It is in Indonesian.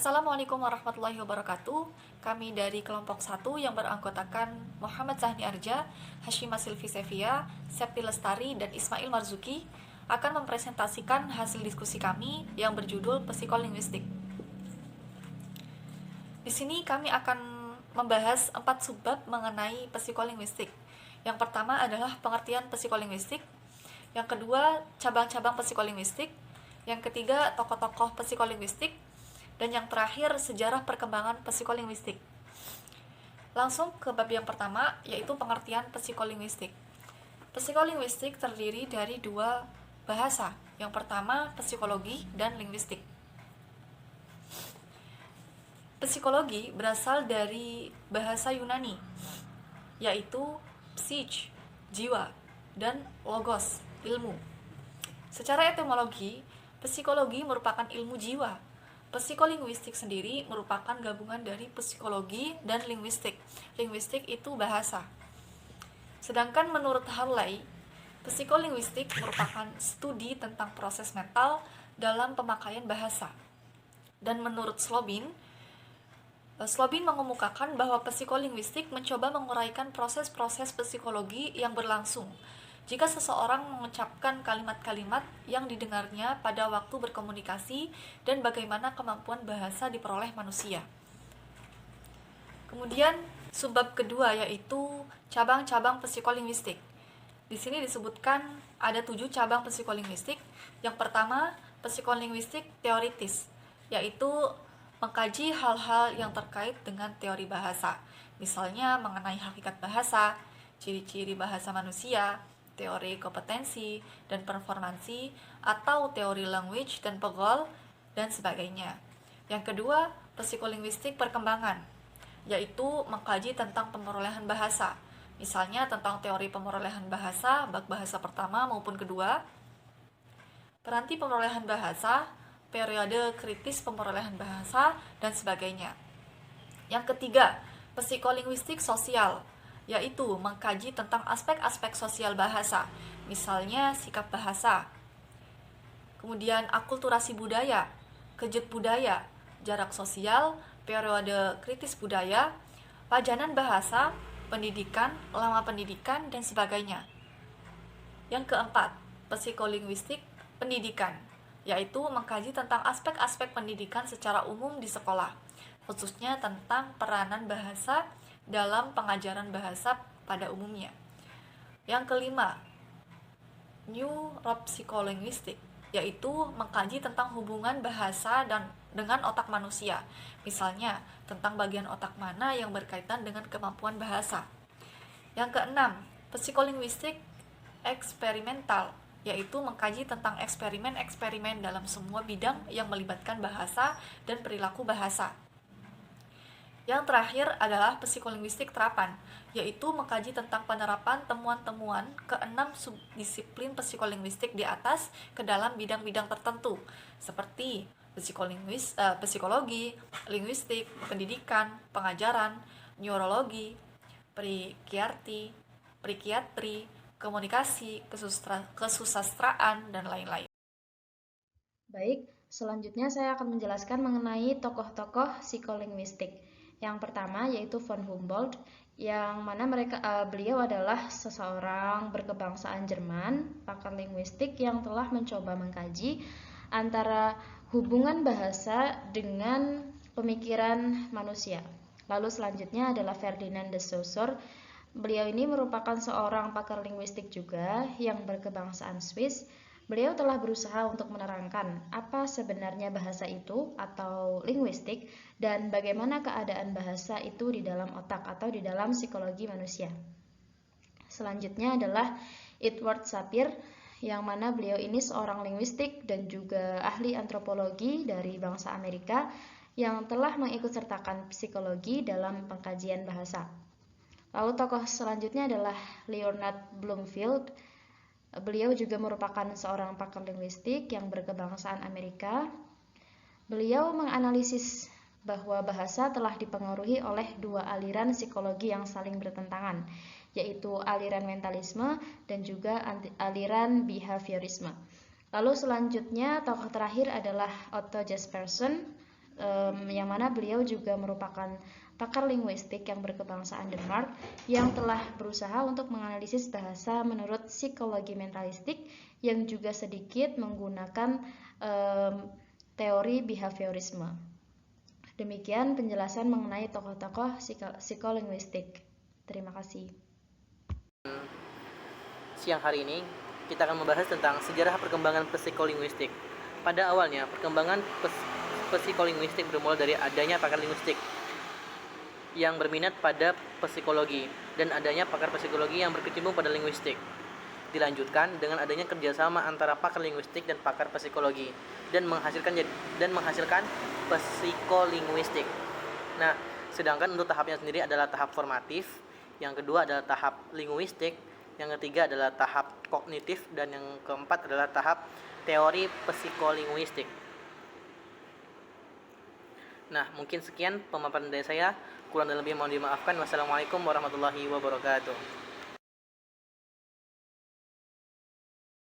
Assalamualaikum warahmatullahi wabarakatuh. Kami dari kelompok 1 yang beranggotakan Muhammad Zahni Arja, Hashimah Silvi Sevia, Septi Lestari, dan Ismail Marzuki akan mempresentasikan hasil diskusi kami yang berjudul Psikolinguistik. Di sini kami akan membahas 4 subbab mengenai psikolinguistik. Yang pertama adalah pengertian psikolinguistik, yang kedua cabang-cabang psikolinguistik, yang ketiga tokoh-tokoh psikolinguistik, dan yang terakhir sejarah perkembangan psikolinguistik. Langsung ke bab yang pertama, yaitu pengertian psikolinguistik. Psikolinguistik terdiri dari dua bahasa. Yang pertama psikologi dan linguistik. Psikologi berasal dari bahasa Yunani, yaitu psyche, jiwa, dan logos, ilmu. Secara etimologi, psikologi merupakan ilmu jiwa. Psikolinguistik sendiri merupakan gabungan dari psikologi dan linguistik. Linguistik itu bahasa. Sedangkan menurut Harley, psikolinguistik merupakan studi tentang proses mental dalam pemakaian bahasa. Dan menurut Slobin mengemukakan bahwa psikolinguistik mencoba menguraikan proses-proses psikologi yang berlangsung jika seseorang mengucapkan kalimat-kalimat yang didengarnya pada waktu berkomunikasi dan bagaimana kemampuan bahasa diperoleh manusia. Kemudian subbab kedua yaitu cabang-cabang psikolinguistik. Di sini disebutkan ada 7 cabang psikolinguistik. Yang pertama, psikolinguistik teoritis, yaitu mengkaji hal-hal yang terkait dengan teori bahasa, misalnya mengenai hakikat bahasa, ciri-ciri bahasa manusia, teori kompetensi dan performansi, atau teori language dan pegol, dan sebagainya. Yang kedua, psikolinguistik perkembangan, yaitu mengkaji tentang pemerolehan bahasa, misalnya tentang teori pemerolehan bahasa, bab bahasa pertama maupun kedua, peranti pemerolehan bahasa, periode kritis pemerolehan bahasa, dan sebagainya. Yang ketiga, psikolinguistik sosial, yaitu mengkaji tentang aspek-aspek sosial bahasa, misalnya sikap bahasa. Kemudian akulturasi budaya, kejut budaya, jarak sosial, periode kritis budaya, pajanan bahasa, pendidikan, lama pendidikan, dan sebagainya. Yang keempat, psikolinguistik pendidikan, yaitu mengkaji tentang aspek-aspek pendidikan secara umum di sekolah, khususnya tentang peranan bahasa dalam pengajaran bahasa pada umumnya. Yang kelima, neuropsikolinguistik, yaitu mengkaji tentang hubungan bahasa dengan otak manusia, misalnya tentang bagian otak mana yang berkaitan dengan kemampuan bahasa. Yang keenam, psikolinguistik eksperimental, yaitu mengkaji tentang eksperimen-eksperimen dalam semua bidang yang melibatkan bahasa dan perilaku bahasa. Yang terakhir adalah psikolinguistik terapan, yaitu mengkaji tentang penerapan temuan-temuan ke-6 subdisiplin psikolinguistik di atas ke dalam bidang-bidang tertentu, seperti psikologi, linguistik, pendidikan, pengajaran, neurologi, psikiatri, komunikasi, kesusastraan, dan lain-lain. Baik, selanjutnya saya akan menjelaskan mengenai tokoh-tokoh psikolinguistik. Yang pertama yaitu von Humboldt, yang mana beliau adalah seseorang berkebangsaan Jerman, pakar linguistik yang telah mencoba mengkaji antara hubungan bahasa dengan pemikiran manusia. Lalu selanjutnya adalah Ferdinand de Saussure. Beliau ini merupakan seorang pakar linguistik juga yang berkebangsaan Swiss. Beliau telah berusaha untuk menerangkan apa sebenarnya bahasa itu atau linguistik dan bagaimana keadaan bahasa itu di dalam otak atau di dalam psikologi manusia. Selanjutnya adalah Edward Sapir, yang mana beliau ini seorang linguistik dan juga ahli antropologi dari bangsa Amerika yang telah mengikutsertakan psikologi dalam pengkajian bahasa. Lalu tokoh selanjutnya adalah Leonard Bloomfield. Beliau juga merupakan seorang pakar linguistik yang berkebangsaan Amerika. Beliau menganalisis bahwa bahasa telah dipengaruhi oleh dua aliran psikologi yang saling bertentangan, yaitu aliran mentalisme dan juga aliran behaviorisme. Lalu selanjutnya tokoh terakhir adalah Otto Jespersen. yang mana beliau juga merupakan pakar linguistik yang berkebangsaan Denmark yang telah berusaha untuk menganalisis bahasa menurut psikologi mentalistik yang juga sedikit menggunakan teori behaviorisme. Demikian penjelasan mengenai tokoh-tokoh psikolinguistik. Terima kasih. Siang hari ini kita akan membahas tentang sejarah perkembangan psikolinguistik. Pada awalnya, perkembangan psikolinguistik bermula dari adanya pakar linguistik yang berminat pada psikologi dan adanya pakar psikologi yang berkecimpung pada linguistik. Dilanjutkan dengan adanya kerjasama antara pakar linguistik dan pakar psikologi dan menghasilkan psikolinguistik. Nah, sedangkan untuk tahapnya sendiri adalah tahap formatif, yang kedua adalah tahap linguistik, yang ketiga adalah tahap kognitif, dan yang keempat adalah tahap teori psikolinguistik. Nah, mungkin sekian pemaparan dari saya. Kurang dan lebih mohon dimaafkan. Wassalamualaikum warahmatullahi wabarakatuh.